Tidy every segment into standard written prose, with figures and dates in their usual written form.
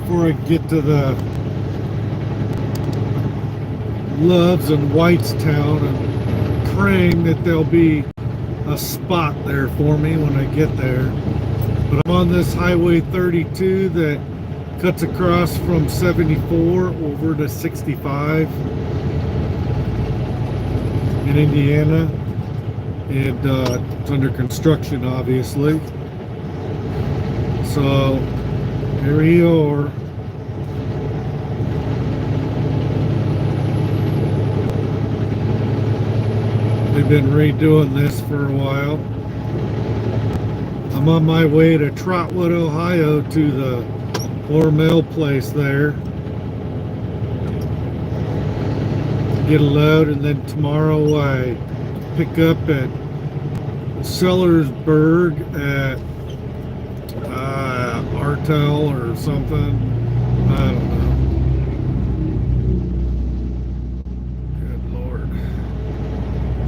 before I get to the Loves and Whitestown, and praying that there'll be a spot there for me when I get there. But I'm on this Highway 32 that cuts across from 74 over to 65 in Indiana, and it's under construction, obviously. So here we are. They've been redoing this for a while. I'm on my way to Trotwood, Ohio, to the Hormel place there. Get a load, and then tomorrow I pick up at Sellersburg at Artel or something. I don't know. Good Lord.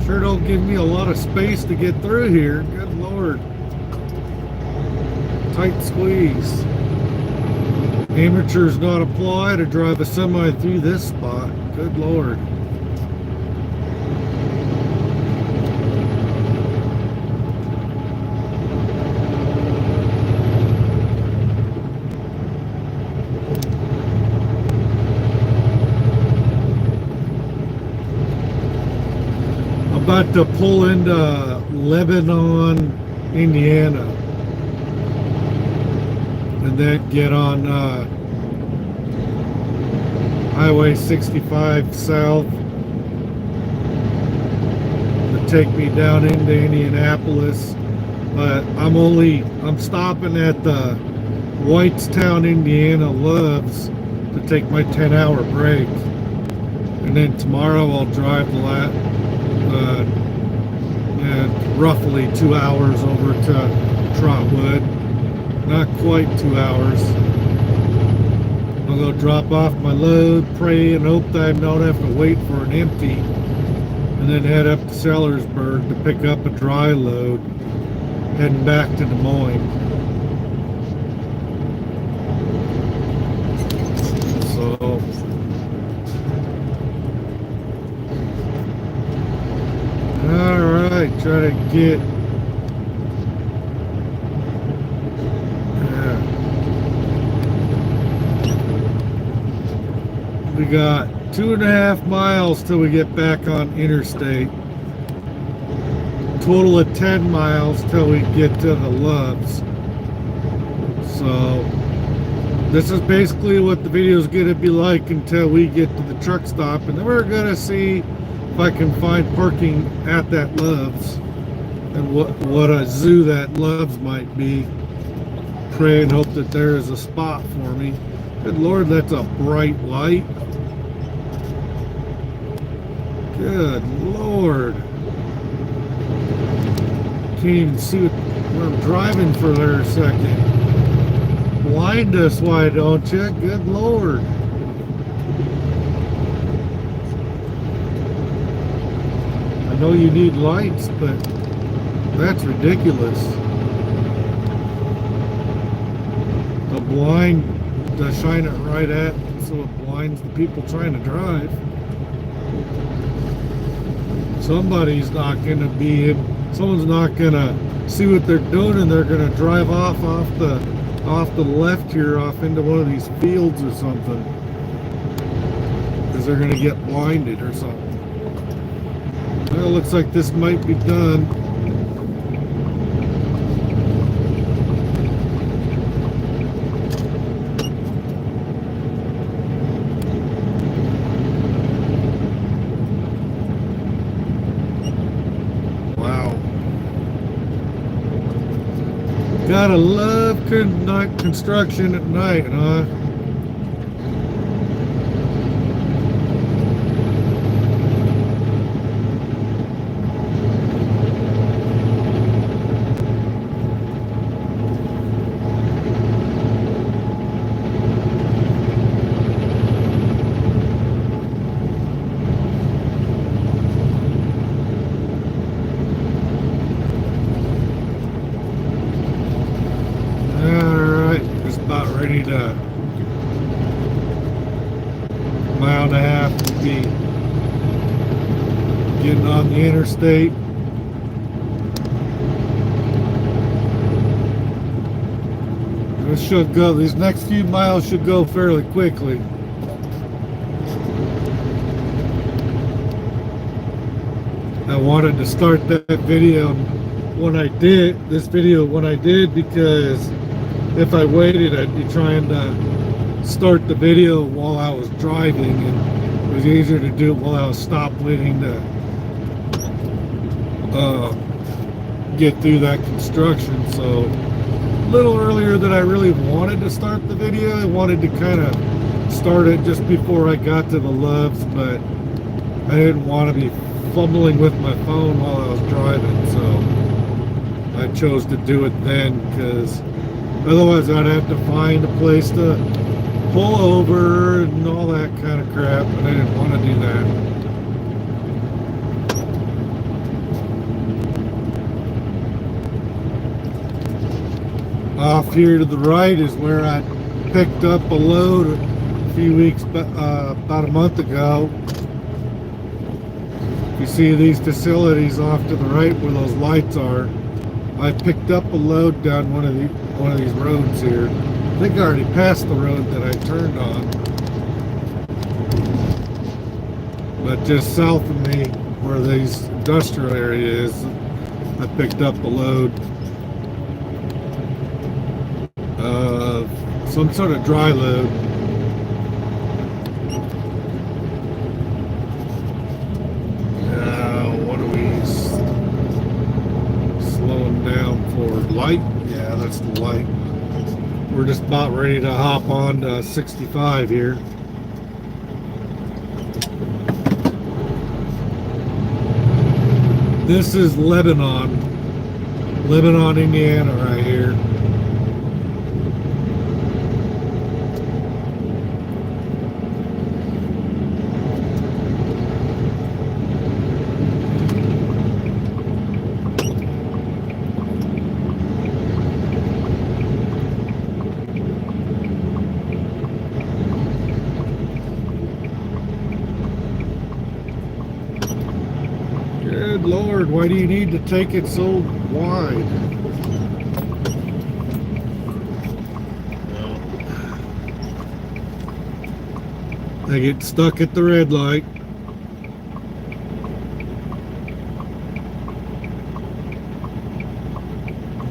Sure don't give me a lot of space to get through here. Good Lord. Tight squeeze. Amateurs not apply to drive a semi through this spot. Good Lord. About to pull into Lebanon, Indiana, and then get on Highway 65 south to take me down into Indianapolis. But I'm stopping at the Whitestown, Indiana Loves to take my 10-hour break, and then tomorrow I'll drive the roughly 2 hours over to Trotwood. Not quite 2 hours. I'll go drop off my load, pray, and hope that I don't have to wait for an empty, and then head up to Sellersburg to pick up a dry load, heading back to Des Moines. So alright, try to get we got 2.5 miles till we get back on interstate. Total of 10 miles till we get to the Loves. So this is basically what the video is going to be like until we get to the truck stop, and then we're going to see if I can find parking at that Loves and what a zoo that Loves might be. Pray and hope that there is a spot for me. Good Lord, that's a bright light. Good Lord. Can't even see where I'm driving for there a second. Blind us, why don't you? Good Lord. I know you need lights, but that's ridiculous. The blind to shine it right at, so it blinds the people trying to drive. Someone's not gonna see what they're doing, and they're gonna drive off the left here, off into one of these fields or something, because they're gonna get blinded or something. Well, it looks like this might be done. Gotta love construction at night, huh? Ready to be getting on the interstate. This should go, these next few miles should go fairly quickly. I wanted to start that video when I did, because if I waited, I'd be trying to start the video while I was driving, and it was easier to do it while I was stoplighting to get through that construction. So a little earlier than I really wanted to start the video. I wanted to kind of start it just before I got to the Loves, but I didn't want to be fumbling with my phone while I was driving, so I chose to do it then, because otherwise I'd have to find a place to pull over and all that kind of crap, and I didn't want to do that. Off here to the right is where I picked up a load a few weeks, about a month ago. You see these facilities off to the right where those lights are. I picked up a load down one of these roads here. I think I already passed the road that I turned on. But just south of me, where these industrial area is, I picked up a load of some sort of dry load. Light? Yeah, that's the light. We're just about ready to hop on to 65 here. This is Lebanon, Indiana right here. Good Lord, why do you need to take it so wide? I get stuck at the red light.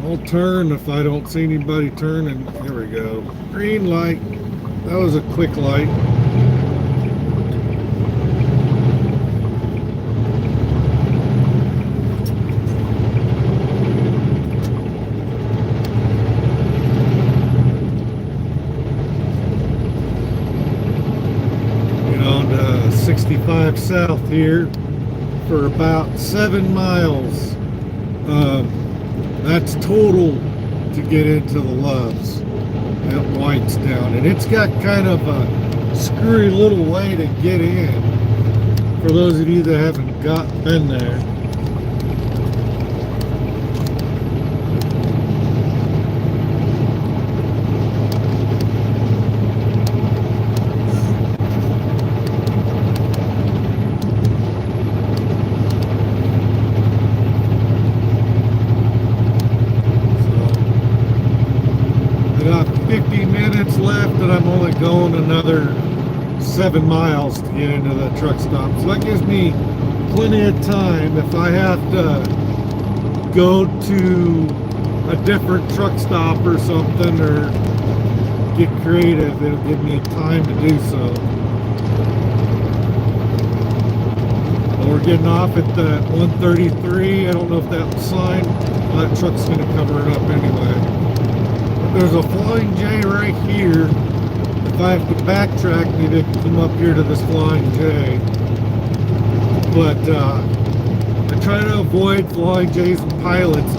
I'll turn if I don't see anybody turning. Here we go. Green light. That was a quick light. Get on to 65 south here for about 7 miles. That's total to get into the Loves at Whitestown, and it's got kind of a screwy little way to get in for those of you that haven't been there. Got 50 minutes left, and I'm only going another 7 miles to get into the truck stop. So that gives me plenty of time. If I have to go to a different truck stop or something, or get creative, it'll give me time to do so. We're getting off at the 133. I don't know if that sign, that truck's going to cover it up anyway. There's a Flying J right here. If I have to backtrack, maybe I can come up here to this Flying J. But I try to avoid Flying J's and pilots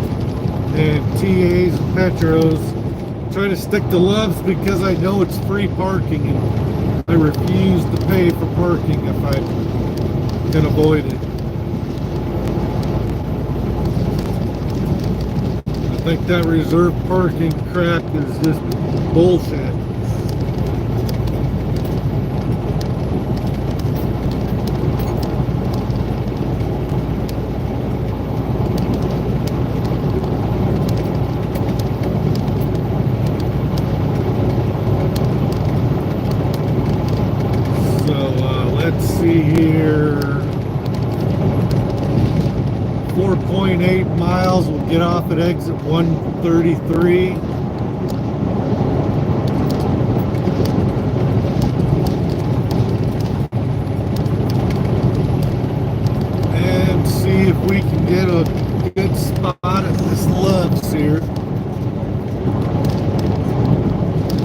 and TAs and Petros. Try to stick to Loves because I know it's free parking, and I refuse to pay for parking if I can avoid it. I think that reserve parking crap is just bullshit. see here. 4.8 miles. We'll get off at exit 133. And see if we can get a good spot at this Love's here.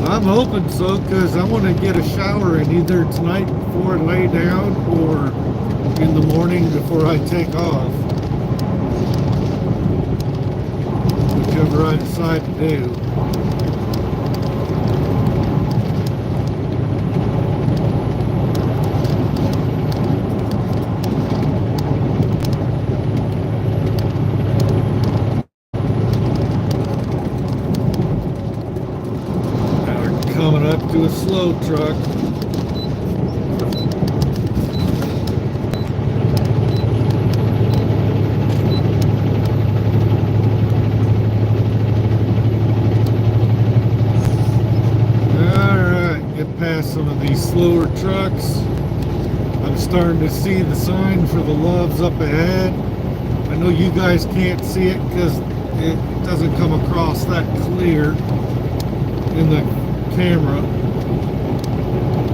I'm hoping so, because I want to get a shower in either tonight before I lay down or in the morning before I take off. Whichever I decide to do. Now we're coming up to a slow truck. Past some of these slower trucks. I'm starting to see the sign for the Love's up ahead. I know you guys can't see it because it doesn't come across that clear in the camera.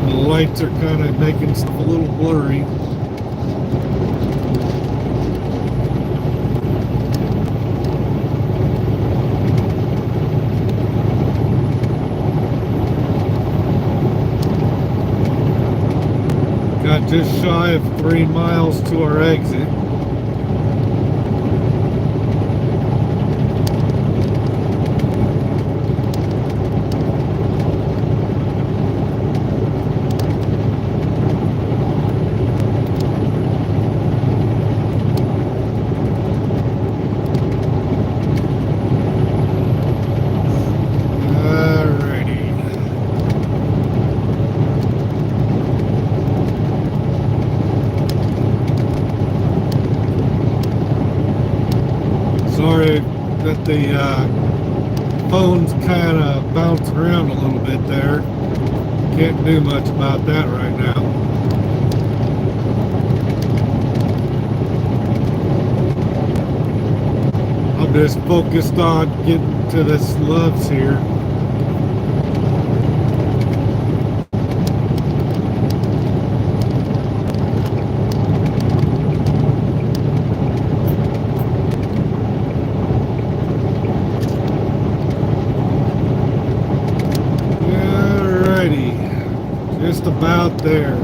The lights are kind of making stuff a little blurry. Got just shy of 3 miles to our exit. Sorry that the phone's kind of bouncing around a little bit there. Can't do much about that right now. I'm just focused on getting to this Love's here. Just about there.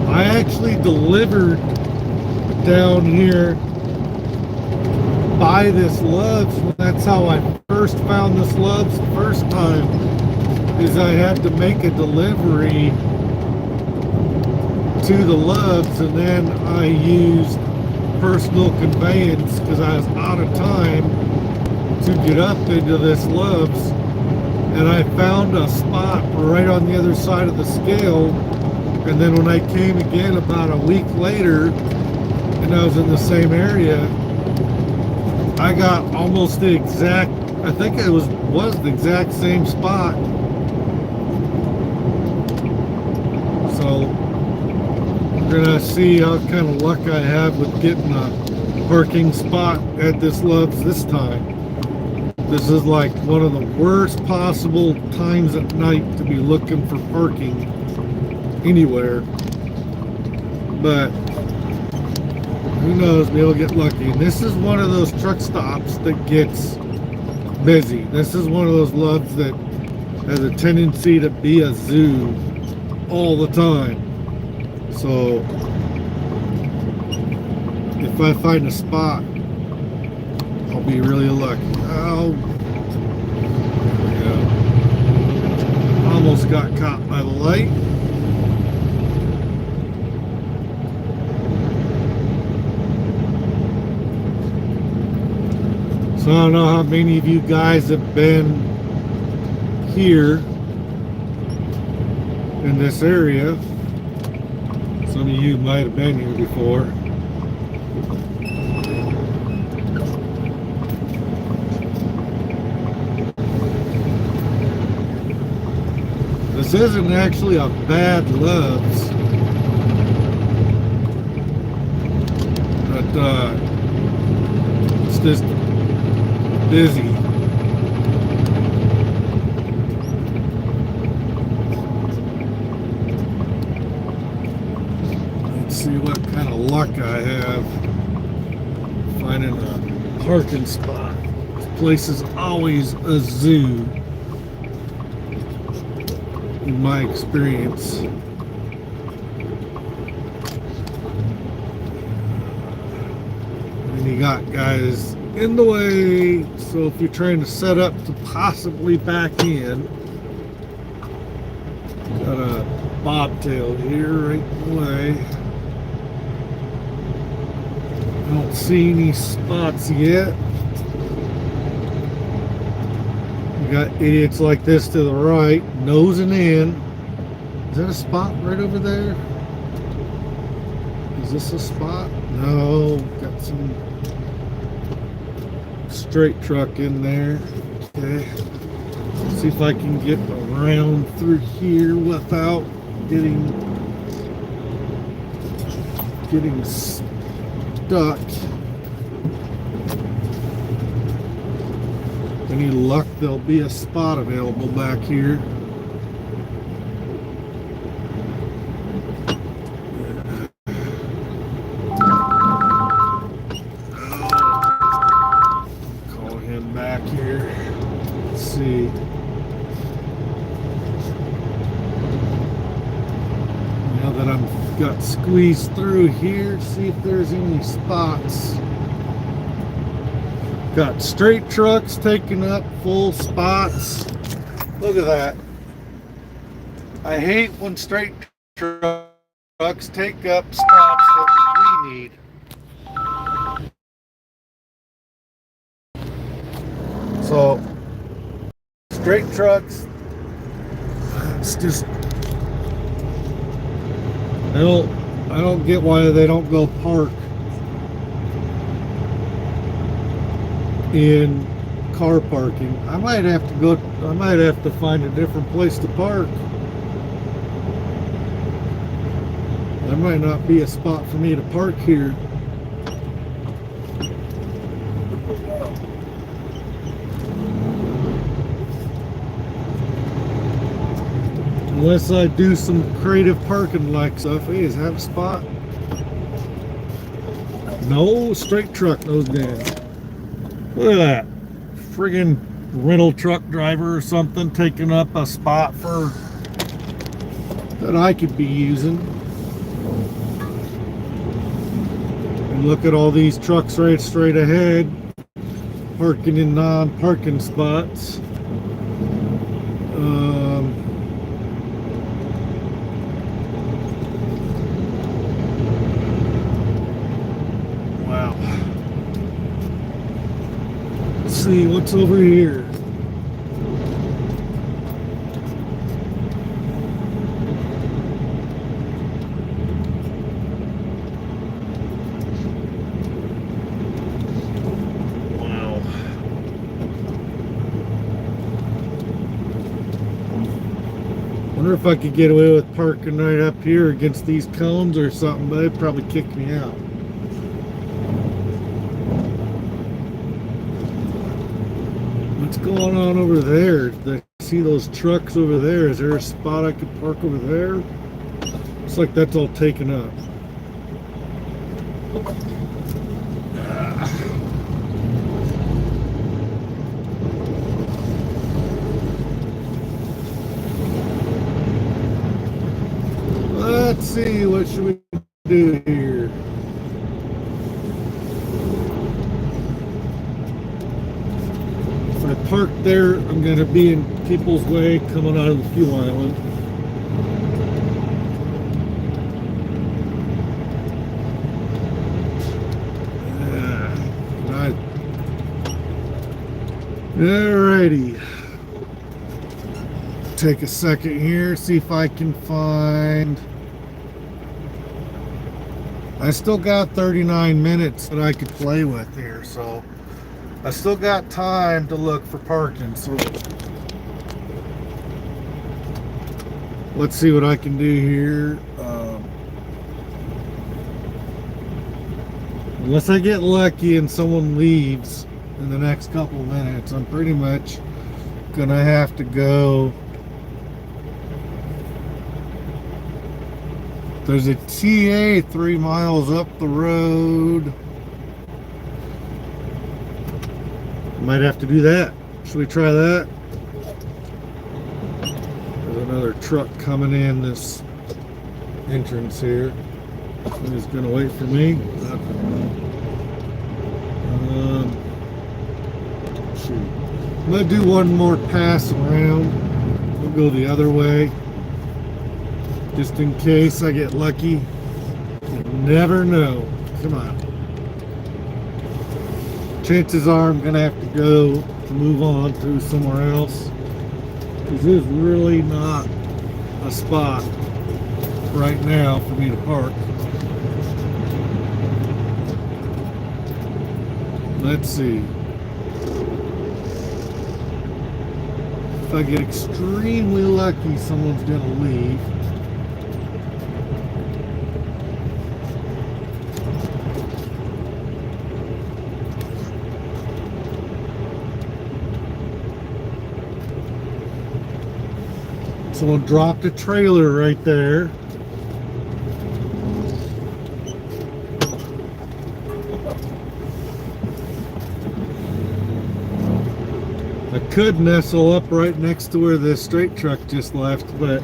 I actually delivered down here by this Love's. That's how I first found this Love's the first time, is I had to make a delivery to the Love's, and then I used personal conveyance because I was out of time to get up into this Love's, and I found a spot right on the other side of the scale. And then when I came again about a week later and I was in the same area, I got almost the exact, I think it was the exact same spot. So we're gonna see how kind of luck I have with getting a parking spot at this Love's this time. This is like one of the worst possible times at night to be looking for parking anywhere. But who knows, maybe we'll get lucky. And this is one of those truck stops that gets busy. This is one of those Love's that has a tendency to be a zoo all the time. So if I find a spot, I'll be really lucky. Oh, there we go. Almost got caught by the light. So I don't know how many of you guys have been here in this area. Some of you might have been here before. This isn't actually a bad Love's, but it's just busy. Let's see what kind of luck I have finding a parking spot. This place is always a zoo, in my experience. And you got guys in the way, so if you're trying to set up to possibly back in, got a bobtail here right in the way. I don't see any spots yet. You got idiots like this to the right, nosing in. Is that a spot right over there? Is this a spot? No, got some straight truck in there. Okay. Let's see if I can get around through here without getting stuck. Any luck, there'll be a spot available back here. Call him back here. Let's see. Now that I've got squeezed through here, see if there's any spots. Got straight trucks taking up full spots. Look at that. I hate when straight trucks take up spots that we need. So, straight trucks, it's just, I don't get why they don't go park in car parking. I might have to find a different place to park. There might not be a spot for me to park here. Unless I do some creative parking like stuff. Hey, is that a spot? No, straight truck nose down. Look at that. Friggin' rental truck driver or something taking up a spot for that I could be using. And look at all these trucks right straight ahead, parking in non-parking spots. Wow. Let's see what's over here. Wonder if I could get away with parking right up here against these cones or something, but they'd probably kick me out. What's going on over there? I see those trucks over there. Is there a spot I could park over there? Looks like that's all taken up. Let's see, what should we do here? If I park there, I'm going to be in people's way coming out of the fuel island. Alrighty. Take a second here, see if I can find. I still got 39 minutes that I could play with here, so I still got time to look for parking. So let's see what I can do here. Unless I get lucky and someone leaves in the next couple minutes, I'm pretty much gonna have to go. There's a TA 3 miles up the road. Might have to do that. Should we try that? There's another truck coming in this entrance here. He's gonna wait for me. Shoot. I'm gonna do one more pass around. We'll go the other way, just in case I get lucky. You never know. Come on. Chances are I'm gonna have to go move on to somewhere else. This is really not a spot right now for me to park. Let's see. If I get extremely lucky, someone's gonna leave. Someone dropped a trailer right there. I could nestle up right next to where this straight truck just left, but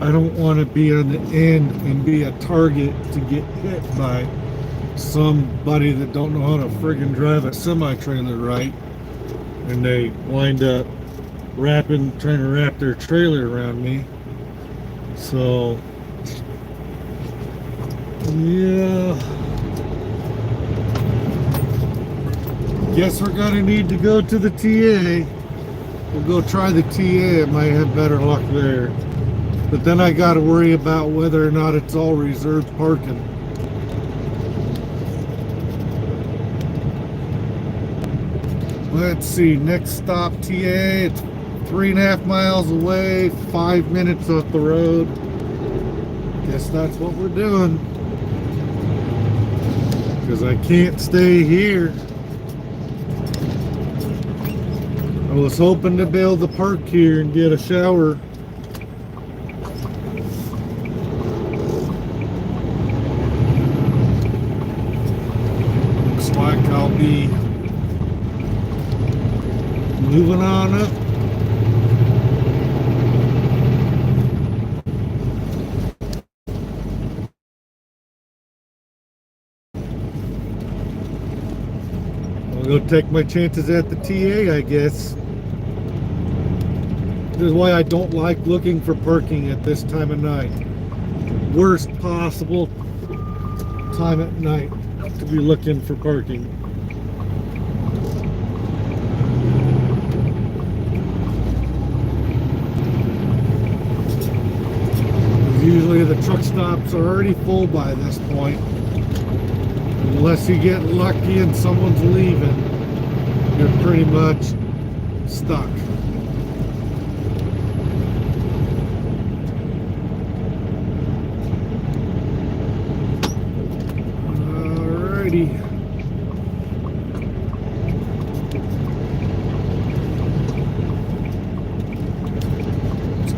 I don't want to be on the end and be a target to get hit by somebody that don't know how to friggin' drive a semi-trailer right, and they wind up trying to wrap their trailer around me. So yeah, guess we're gonna need to go to the TA. We'll go try the TA. I might have better luck there, but then I got to worry about whether or not it's all reserved parking. Let's see, next stop TA. It's 3.5 miles away, 5 minutes off the road. Guess that's what we're doing, because I can't stay here. I was hoping to be able to park here and get a shower. Looks like I'll be moving on up. I'll go take my chances at the TA, I guess. This is why I don't like looking for parking at this time of night. Worst possible time at night to be looking for parking. Usually the truck stops are already full by this point. Unless you get lucky and someone's leaving, you're pretty much stuck. Alrighty.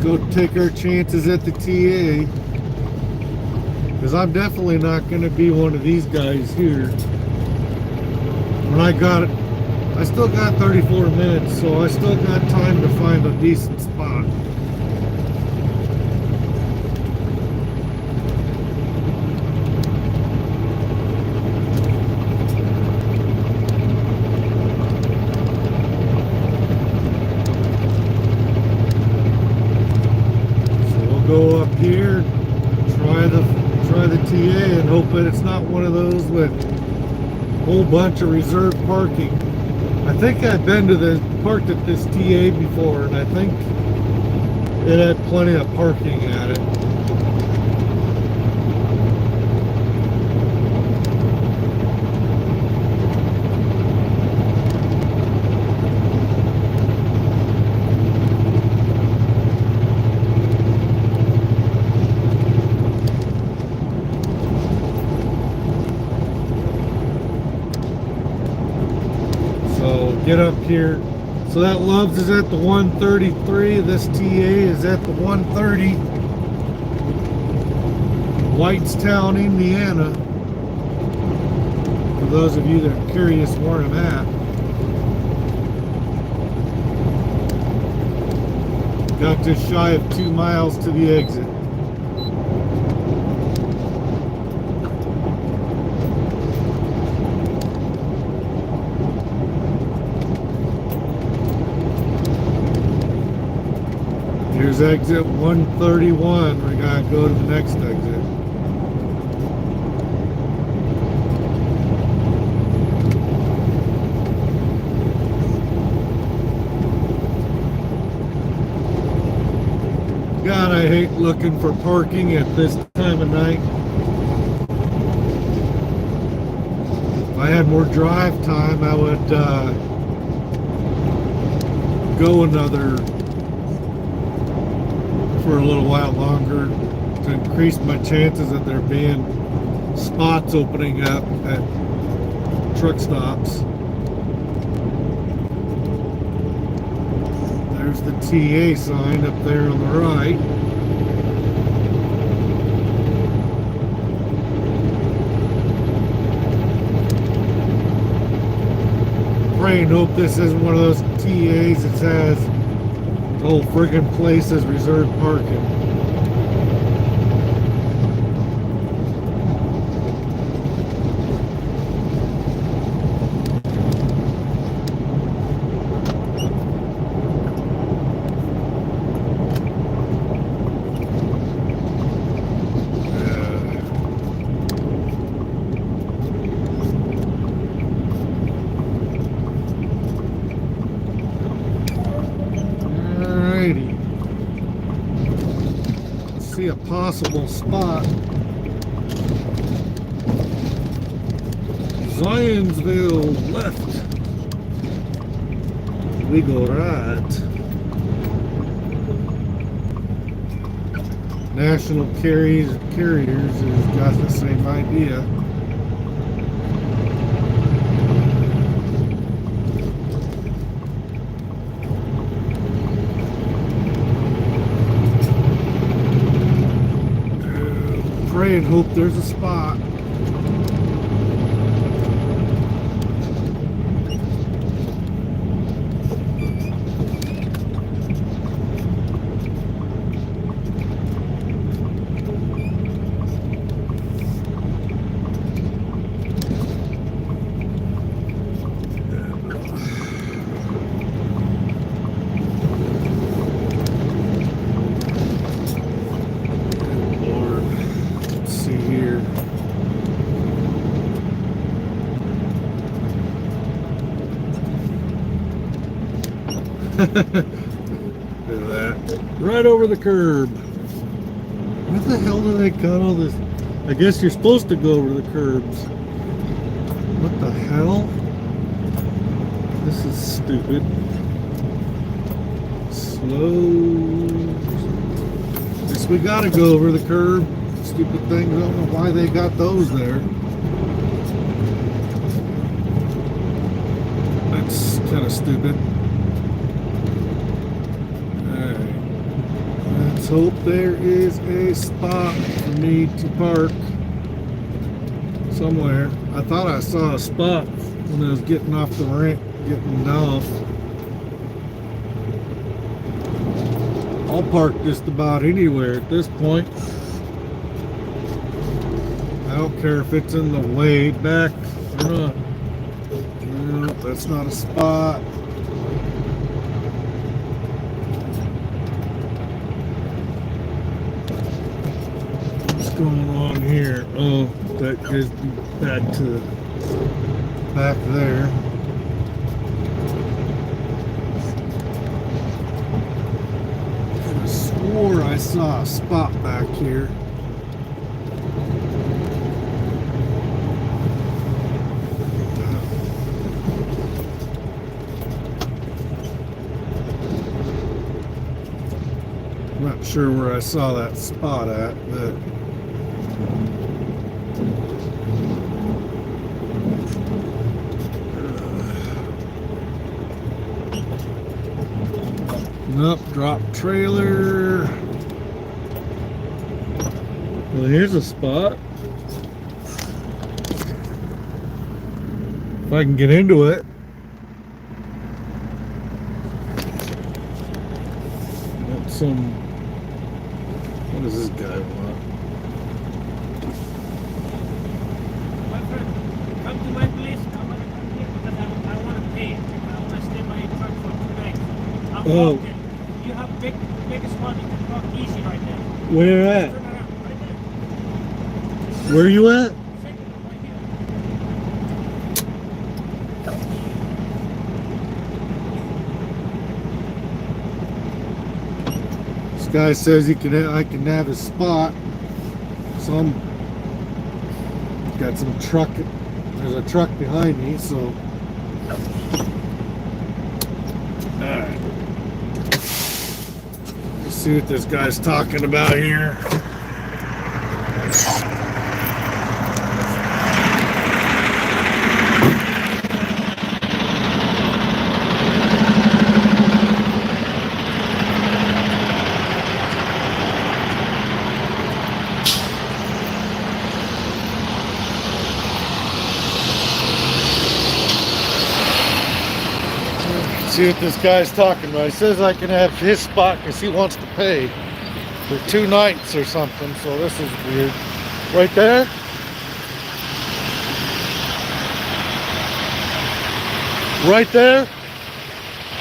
Go take our chances at the TA, because I'm definitely not going to be one of these guys here. When I still got 34 minutes, so I still got time to find a decent spot. Go up here, try the TA, and hope that it's not one of those with a whole bunch of reserved parking. I think I've been parked at this TA before, and I think it had plenty of parking at it. get up here. So that Love's is at the 133. This TA is at the 130. Whitestown, Indiana. For those of you that are curious where I'm at. Got just shy of 2 miles to the exit. Here's exit 131. We gotta go to the next exit. God, I hate looking for parking at this time of night. If I had more drive time, I would go another for a little while longer to increase my chances of there being spots opening up at truck stops. There's the TA sign up there on the right. Pray and hope this isn't one of those TAs that says the whole friggin' place is reserved parking. See a possible spot. Zionsville left. We go right. National Carriers has got the same idea. Pray and hope there's a spot. Look at that. Right over the curb. Where the hell do they cut all this? I guess you're supposed to go over the curbs. What the hell? This is stupid. Slow. Guess we gotta go over the curb. Stupid things. I don't know why they got those there. That's kind of stupid. Let's hope there is a spot for me to park somewhere. I thought I saw a spot when I was getting off the ramp, getting off. I'll park just about anywhere at this point. I don't care if it's in the way back or not. No, that's not a spot. Going on here? Oh, that goes back to back there. I swore I saw a spot back here. I'm not sure where I saw that spot at, but Nope, drop trailer. Well, here's a spot. If I can get into it. Got some. What does this guy want? My friend, come to my place. I want to come here because I want to pay. I want to stay in my truck for 2 nights. I'm walking. You have big spot. You can walk easy right there. Where at? Turn around, right there. Where you at? Second, right here. This guy says I can have his spot. So got some truck. There's a truck behind me, so. Alright. Let's see what this guy's talking about here. See what this guy's talking about. He says I can have his spot because he wants to pay for 2 nights or something. So this is weird. Right there? Right there?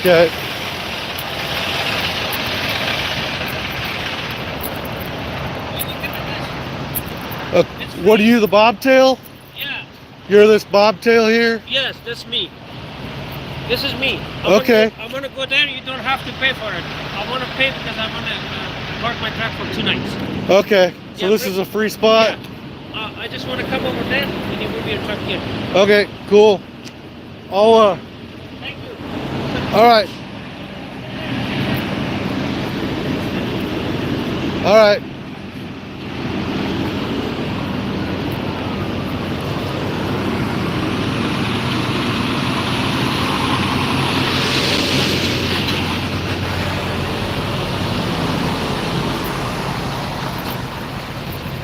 Okay. What are you, the bobtail? Yeah. You're this bobtail here? Yes, that's me. This is me. Okay. I want to go there. You don't have to pay for it. I want to pay because I want to park my truck for 2 nights. Okay. So Yeah, this is a free spot? Yeah. I just want to come over there and you move your truck here. Okay, cool. I'll Thank you. alright. Alright.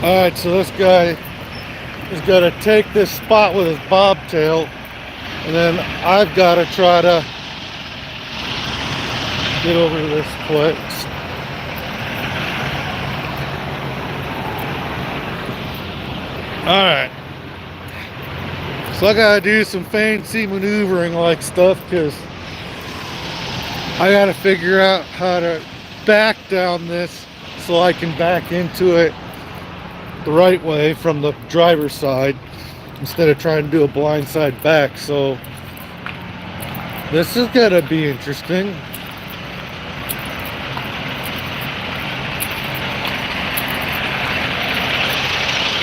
Alright, so this guy is going to take this spot with his bobtail, and then I've got to try to get over to this place. Alright. So I got to do some fancy maneuvering like stuff because I got to figure out how to back down this so I can back into it the right way from the driver's side instead of trying to do a blind side back. So this is gonna be interesting. You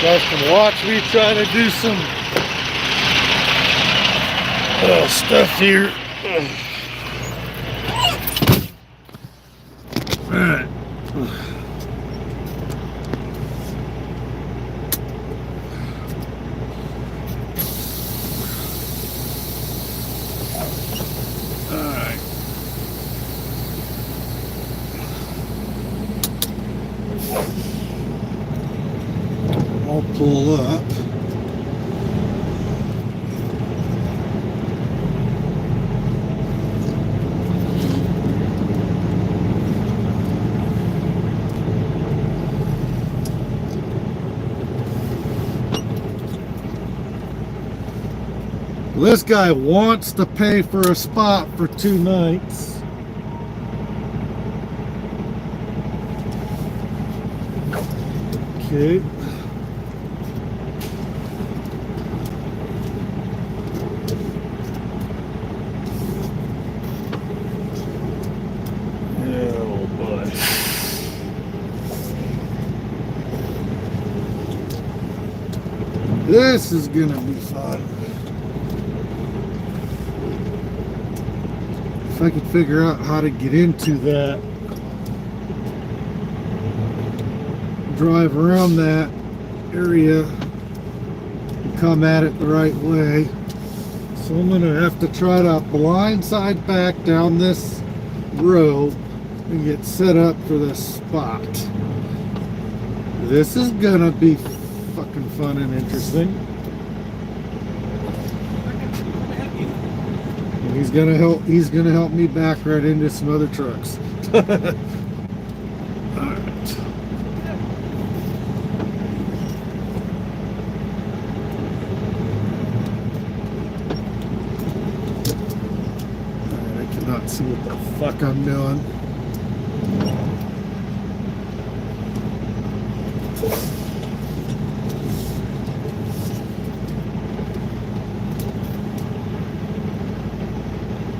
guys can watch me try to do some stuff here. Alright. I'll pull up. This guy wants to pay for a spot for 2 nights. Okay. Oh boy. This is gonna be fun. If I could figure out how to get into that, drive around that area and come at it the right way. So I'm gonna have to try to blindside back down this row and get set up for this spot. This is gonna be fucking fun and interesting. And he's gonna help me back right into some other trucks. Alright. I cannot see what the fuck I'm doing.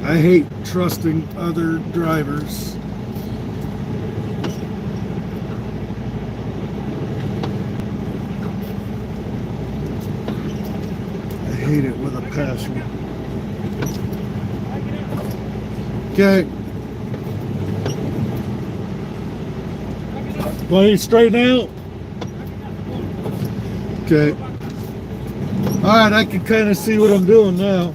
I hate trusting other drivers. I hate it with a passion. Okay. Want you straighten out? Okay. Alright, I can kind of see what I'm doing now.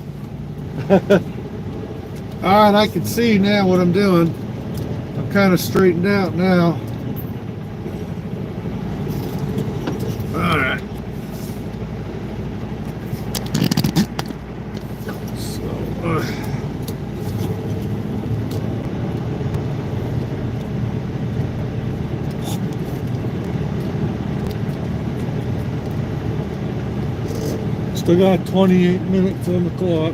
Alright, I can see now what I'm doing. I'm kind of straightened out now. Alright. So, still got 28 minutes on the clock.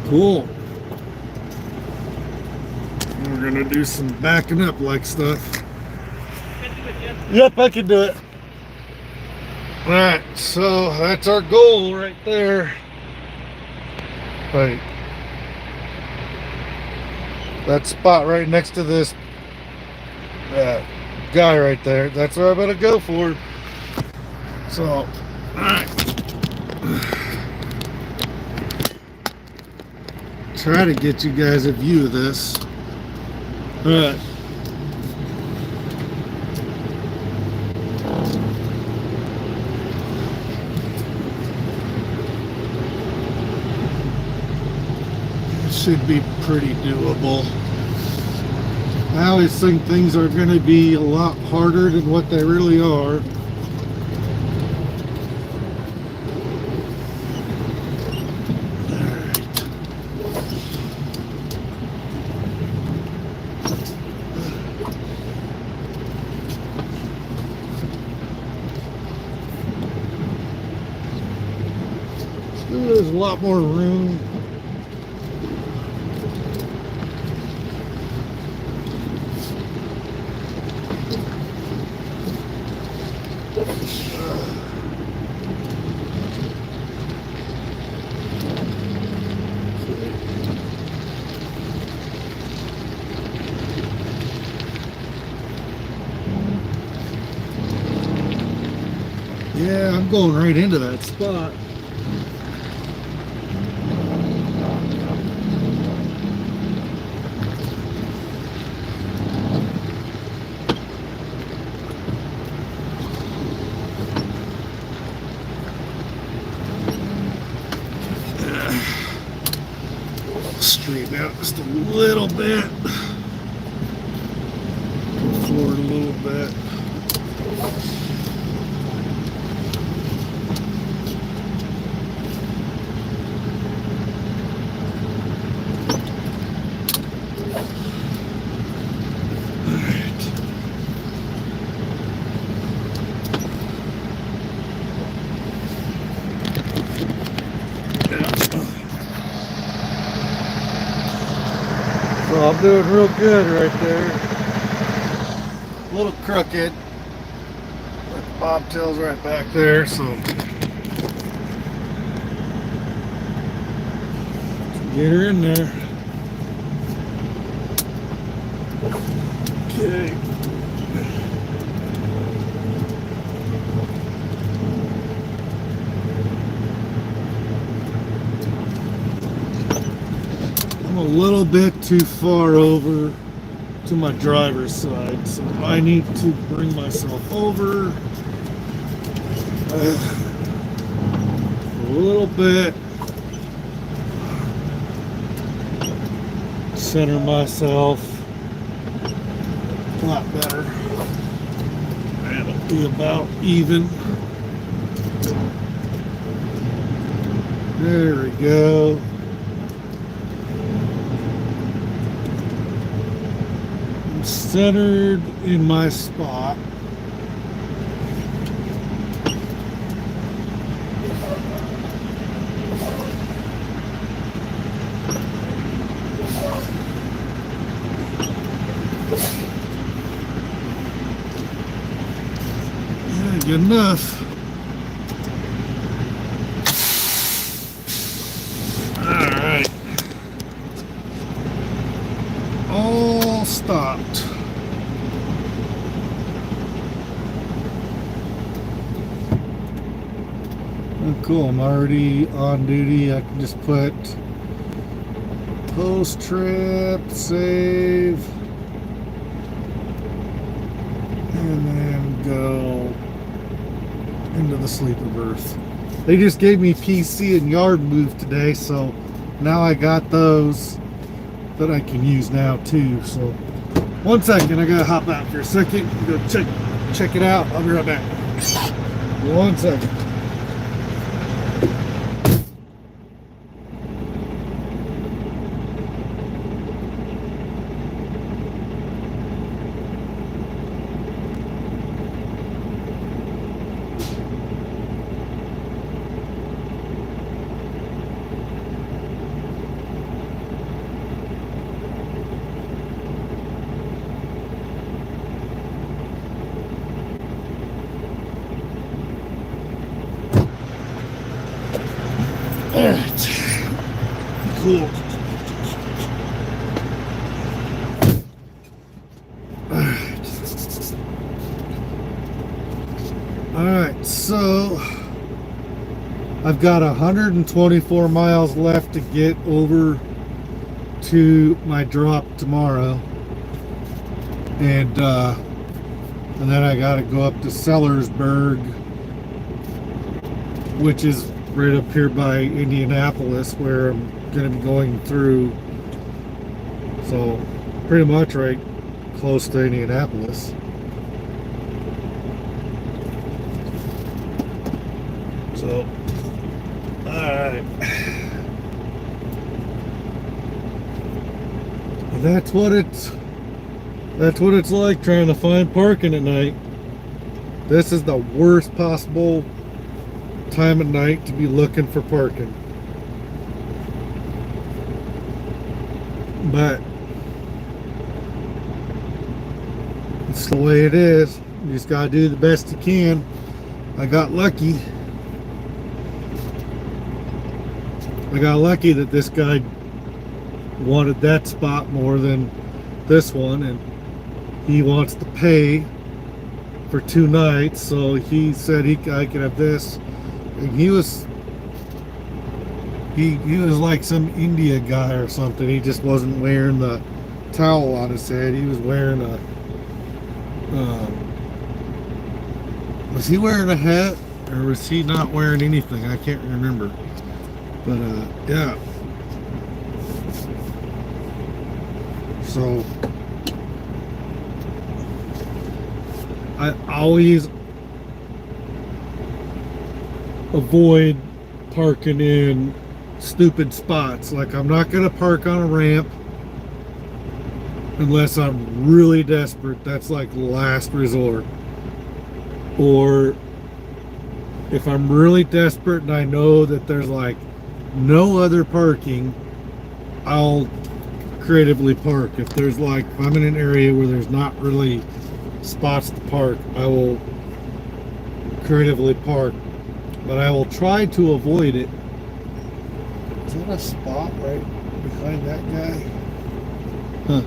Cool. We're gonna do some backing up like stuff. Yep, I can do it. Alright, so that's our goal right there. Right. That spot right next to this guy right there. That's where I'm gonna go for. So, alright. Try to get you guys a view of this. Alright. Should be pretty doable. I always think things are going to be a lot harder than what they really are. There's a lot more room. Yeah, I'm going right into that spot. Straighten out just a little bit. Forward a little bit. So I'm doing real good right there. A little crooked. But the bobtail's right back there, so get her in there. Okay. I'm a little bit too far over to my driver's side, so I need to bring myself over a little bit, center myself a lot better, and it'll be about even. There we go. I'm centered in my spot. Yeah, good enough. Alright. All stopped. Oh, cool. I'm already on duty. I can just put post trip, save, and then go into the sleeper berth. They just gave me PC and yard move today, so now I got those that I can use now too. So 1 second, I gotta hop out for a second and go check it out. I'll be right back. 1 second. Alright. Cool. Alright, so I've got 124 miles left to get over to my drop tomorrow. And then I gotta go up to Sellersburg, which is right up here by Indianapolis, where I'm going to be going through. So pretty much right close to Indianapolis. So alright, that's what it's like trying to find parking at night. This is the worst possible time of night to be looking for parking, but it's the way it is. You just gotta do the best you can. I got lucky that this guy wanted that spot more than this one, and he wants to pay for 2 nights, so he said I could have this. And he was like some India guy or something. He just wasn't wearing the towel on his head. He was wearing a was he wearing a hat, or was he not wearing anything? I can't remember. But yeah. So I always avoid parking in stupid spots. Like, I'm not going to park on a ramp unless I'm really desperate. That's like last resort. Or if I'm really desperate and I know that there's like no other parking, I'll creatively park. If there's like, if I'm in an area where there's not really spots to park, I will creatively park. But I will try to avoid it. Is that a spot right behind that guy? Huh.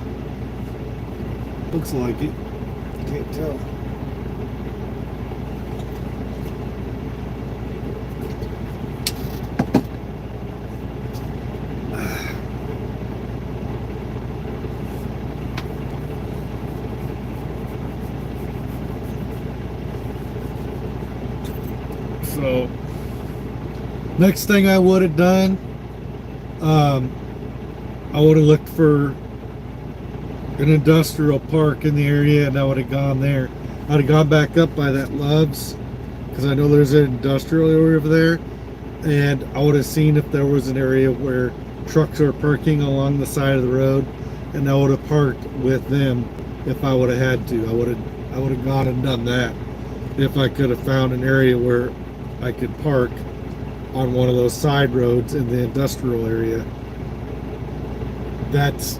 Looks like it. Can't tell. So next thing I would have done, I would have looked for an industrial park in the area, and I would have gone there. I'd have gone back up by that Love's, because I know there's an industrial area over there, and I would have seen if there was an area where trucks are parking along the side of the road, and I would have parked with them if I would have had to. I would have gone and done that if I could have found an area where I could park on one of those side roads in the industrial area. That's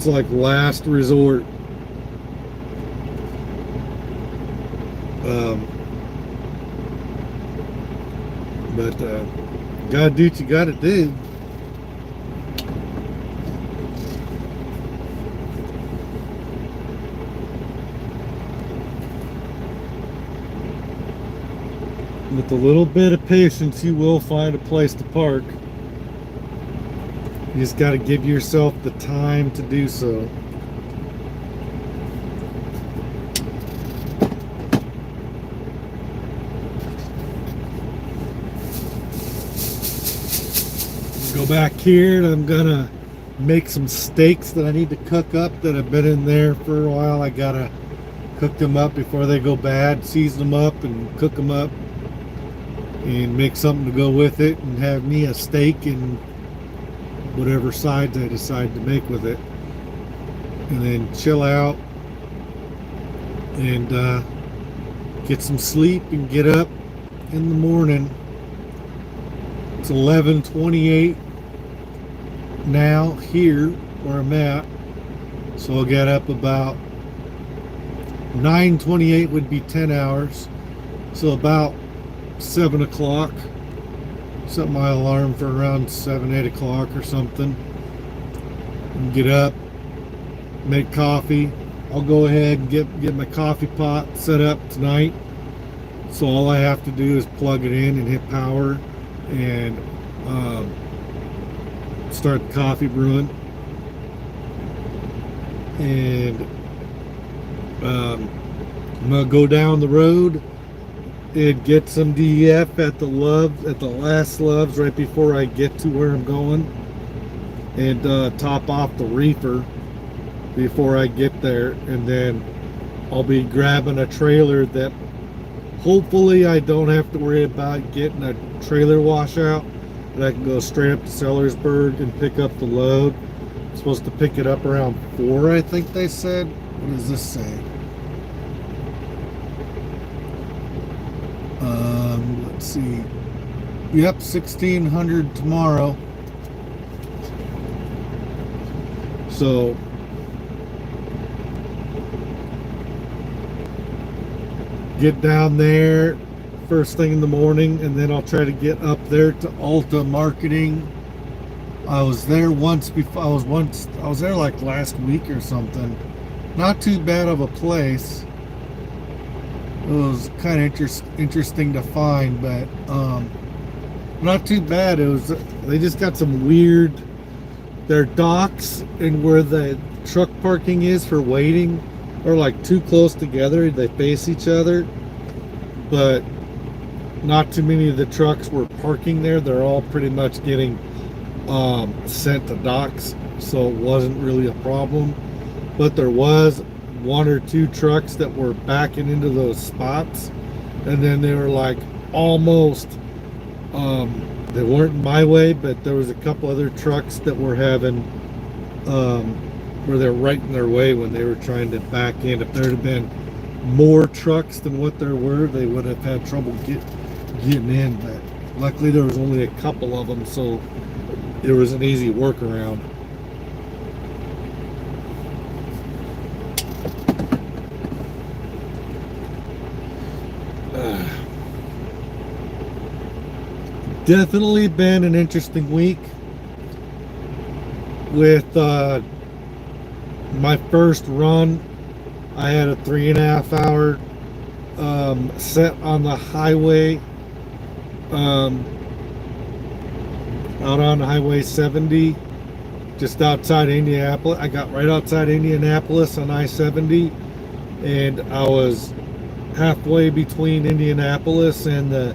like last resort. But gotta do what you gotta do. With a little bit of patience, you will find a place to park. You just got to give yourself the time to do so. Go back here, and I'm gonna make some steaks that I need to cook up that have been in there for a while. I gotta cook them up before they go bad, season them up and cook them up and make something to go with it, and have me a steak and whatever sides I decide to make with it, and then chill out and get some sleep and get up in the morning. It's 11:28 now here where I'm at, so I'll get up about 9:28 would be 10 hours, so about 7 o'clock. Set my alarm for around 7-8 o'clock or something, and get up, make coffee. I'll go ahead and get my coffee pot set up tonight, so all I have to do is plug it in and hit power and start the coffee brewing. And I'm gonna go down the road and get some DEF at the last Love's right before I get to where I'm going, and top off the reefer before I get there, and then I'll be grabbing a trailer that hopefully I don't have to worry about getting a trailer washout, and I can go straight up to Sellersburg and pick up the load. I'm supposed to pick it up around 4, I think they said. What does this say? Let's see. Yep, 1600 tomorrow. So get down there first thing in the morning, and then I'll try to get up there to Alta Marketing. I was there once before. I was there like last week or something. Not too bad of a place. It was kind of interesting to find, but not too bad. They just got some weird. Their docks and where the truck parking is for waiting are like too close together. They face each other, but not too many of the trucks were parking there. They're all pretty much getting sent to docks, so it wasn't really a problem. But there was 1 or 2 trucks that were backing into those spots, and then they were like almost they weren't my way, but there was a couple other trucks that were having where they're right in their way when they were trying to back in. If there had been more trucks than what there were, they would have had trouble getting in, but luckily there was only a couple of them, so it was an easy workaround. Definitely been an interesting week with my first run. I had a 3.5 hour set on the highway, out on Highway 70, just outside Indianapolis. I got right outside Indianapolis on I-70, and I was halfway between Indianapolis and the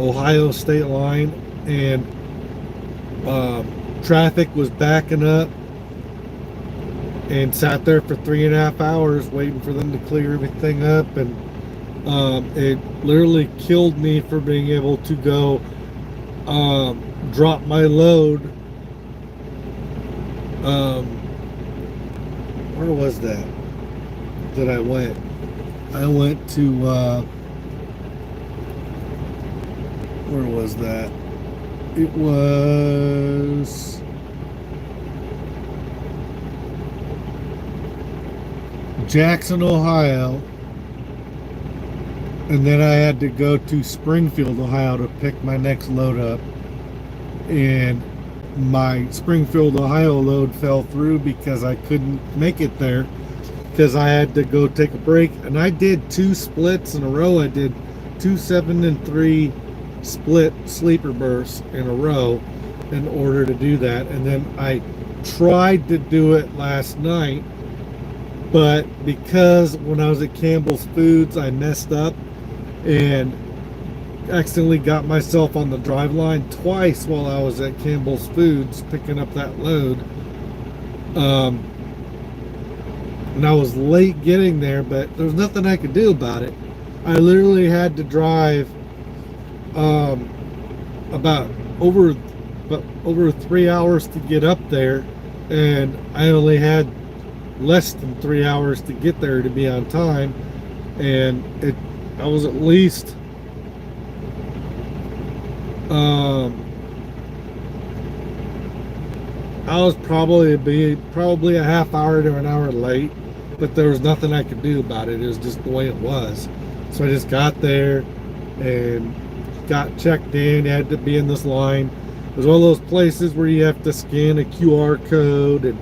Ohio state line, and traffic was backing up, and sat there for 3.5 hours waiting for them to clear everything up. And it literally killed me for being able to go drop my load. Where was that I went? I went to where was that? It was Jackson, Ohio, and then I had to go to Springfield, Ohio to pick my next load up, and my Springfield, Ohio load fell through because I couldn't make it there because I had to go take a break. And I did 2 splits in a row. I did 2 7 and 3 split sleeper bursts in a row in order to do that. And then I tried to do it last night, but because when I was at Campbell's Foods I messed up and accidentally got myself on the drive line twice while I was at Campbell's Foods picking up that load. And I was late getting there, but there was nothing I could do about it. I literally had to drive about over 3 hours to get up there, and I only had less than 3 hours to get there to be on time. And I was at least I was probably a half hour to an hour late, but there was nothing I could do about it. It was just the way it was. So I just got there and got checked in. Had to be in this line. It was one of those places where you have to scan a QR code and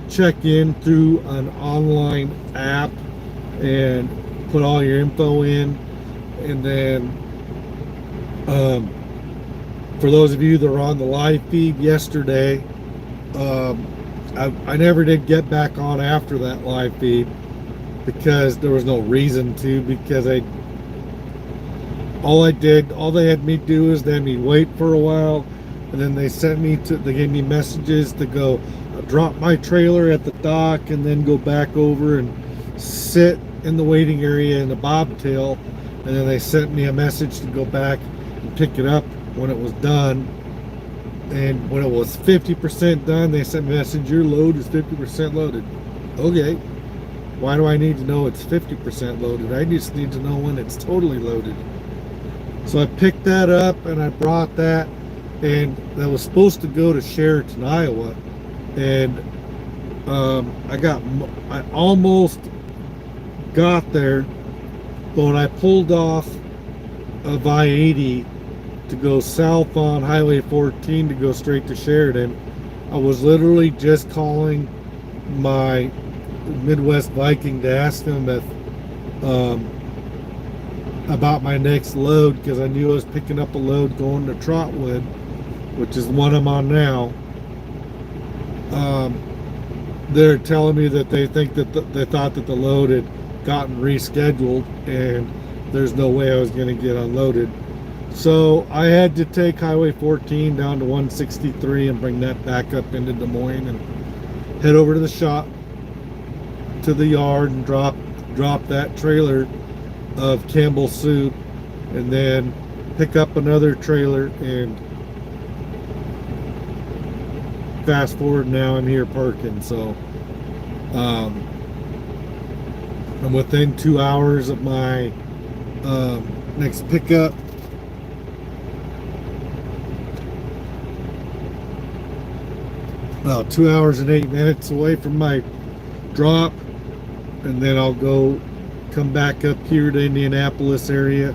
check in through an online app and put all your info in. And then for those of you that are on the live feed yesterday, I never did get back on after that live feed because there was no reason to, because all they had me do is they had me wait for a while, and then they gave me messages to go drop my trailer at the dock and then go back over and sit in the waiting area in the bobtail, and then they sent me a message to go back and pick it up when it was done. And when it was 50% done, they sent me a message, your load is 50% loaded. Okay, why do I need to know it's 50% loaded? I just need to know when it's totally loaded. So I picked that up and I brought that, and that was supposed to go to Sheraton, Iowa. And I almost got there, but when I pulled off of I-80 to go south on Highway 14 to go straight to Sheridan, I was literally just calling my Midwest Viking to ask them if about my next load, because I knew I was picking up a load going to Trotwood, which is the one I'm on now. They're telling me that they think that they thought that the load had gotten rescheduled and there's no way I was going to get unloaded. So I had to take Highway 14 down to 163 and bring that back up into Des Moines and head over to the shop, to the yard, and drop that trailer of Campbell soup, and then pick up another trailer. And fast forward, now I'm here parking. So I'm within 2 hours of my next pickup. About 2 hours and 8 minutes away from my drop, and then I'll come back up here to Indianapolis area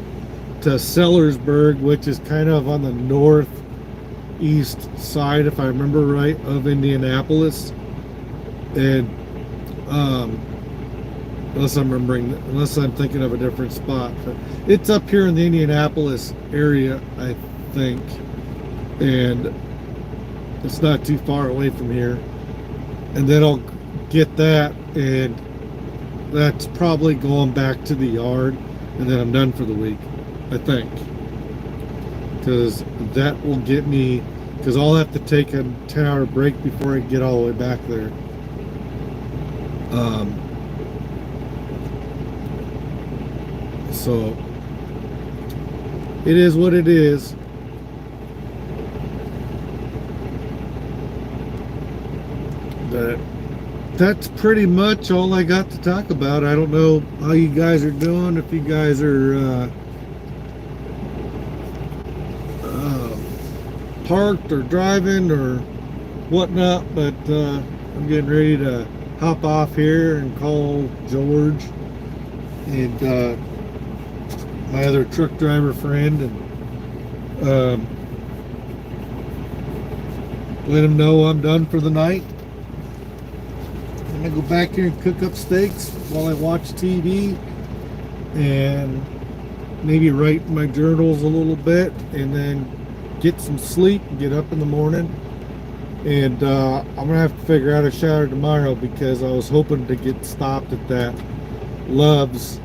to Sellersburg, which is kind of on the northeast side, if I remember right, of Indianapolis. And unless I'm thinking of a different spot, but it's up here in the Indianapolis area, I think, and it's not too far away from here. And then I'll get that and that's probably going back to the yard, and then I'm done for the week, I think. Because that will get me, because I'll have to take a 10-hour break before I get all the way back there. So it is what it is. But that's pretty much all I got to talk about. I don't know how you guys are doing, if you guys are parked or driving or whatnot, but I'm getting ready to hop off here and call George and my other truck driver friend, and let him know I'm done for the night. I'm gonna go back here and cook up steaks while I watch TV and maybe write my journals a little bit, and then get some sleep and get up in the morning. And I'm gonna have to figure out a shower tomorrow, because I was hoping to get stopped at that Love's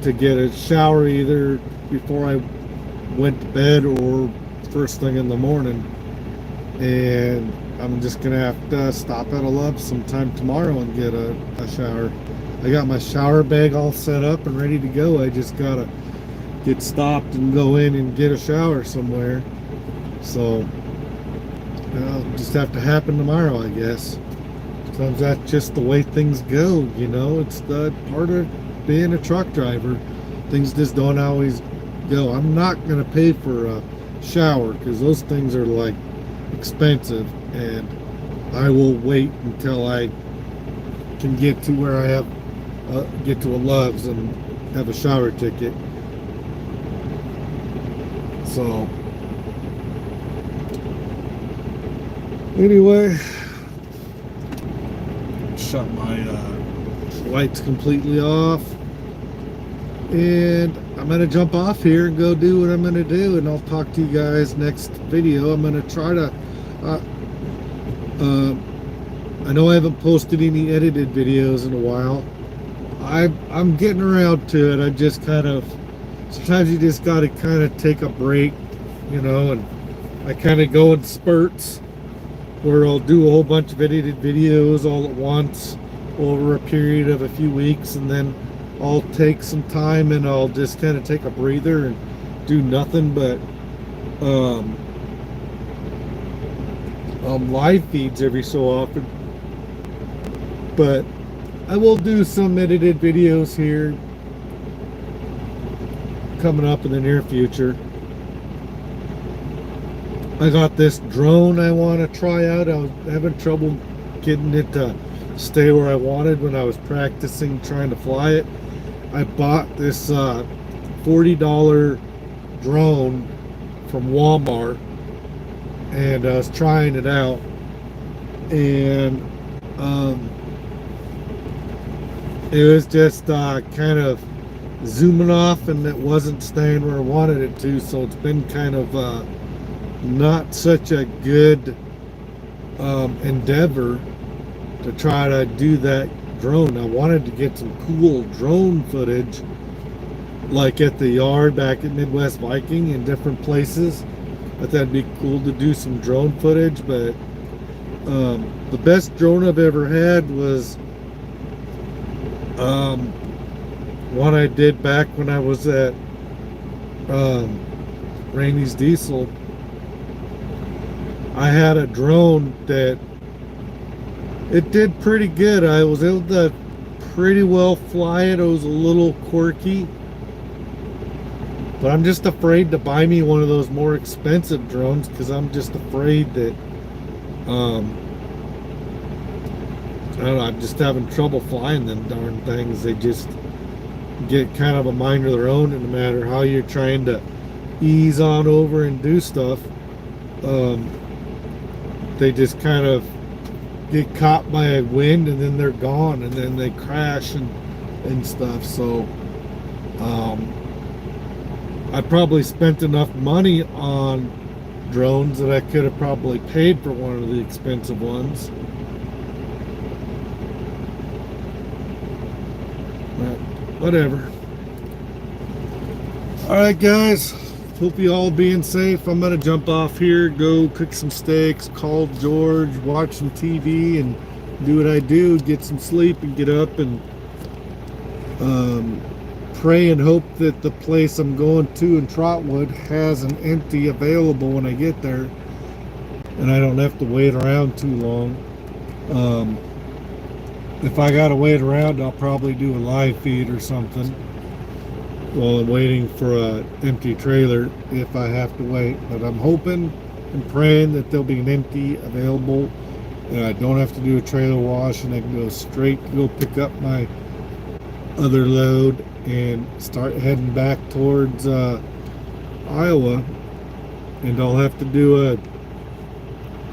to get a shower either before I went to bed or first thing in the morning. And I'm just gonna have to stop at a Love's sometime tomorrow and get a shower. I got my shower bag all set up and ready to go. I just gotta get stopped and go in and get a shower somewhere. So it'll just have to happen tomorrow, I guess. Sometimes that's just the way things go, you know. It's the part of being a truck driver. Things just don't always go. I'm not gonna pay for a shower, because those things are like expensive, and I will wait until I can get to where I have get to a Love's and have a shower ticket. So anyway, shut my lights completely off, and I'm gonna jump off here and go do what I'm gonna do, and I'll talk to you guys next video. I'm gonna try to I know I haven't posted any edited videos in a while. I'm getting around to it. I just kind of, sometimes you just gotta kind of take a break, you know, and I kind of go in spurts where I'll do a whole bunch of edited videos all at once over a period of a few weeks, and then I'll take some time and I'll just kind of take a breather and do nothing but live feeds every so often. But I will do some edited videos here coming up in the near future. I got this drone I want to try out. I was having trouble getting it to stay where I wanted when I was practicing trying to fly it. I bought this $40 drone from Walmart, and I was trying it out, and it was just kind of zooming off, and it wasn't staying where I wanted it to, so it's been kind of not such a good endeavor to try to do that drone. I wanted to get some cool drone footage, like at the yard back at Midwest Viking and different places. I thought that'd be cool to do some drone footage, but the best drone I've ever had was one I did back when I was at Rainey's Diesel. I had a drone that it did pretty good. I was able to pretty well fly it. It was a little quirky, but I'm just afraid to buy me one of those more expensive drones, because I'm just afraid that I don't know, I'm just having trouble flying them darn things. They just get kind of a mind of their own, and no matter how you're trying to ease on over and do stuff, they just kind of get caught by a wind, and then they're gone, and then they crash and stuff. So I probably spent enough money on drones that I could have probably paid for one of the expensive ones. But whatever. Alright guys, hope you all being safe. I'm gonna jump off here, go cook some steaks, call George, watch some TV, and do what I do, get some sleep and get up and pray and hope that the place I'm going to in Trotwood has an empty available when I get there and I don't have to wait around too long. If I gotta wait around, I'll probably do a live feed or something while I'm waiting for a empty trailer if I have to wait. But I'm hoping and praying that there'll be an empty available and I don't have to do a trailer wash and I can go straight to go pick up my other load and start heading back towards Iowa. And I'll have to do a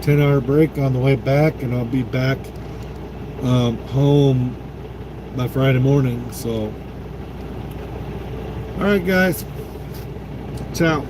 10-hour break on the way back and I'll be back home by Friday morning. So alright guys, ciao.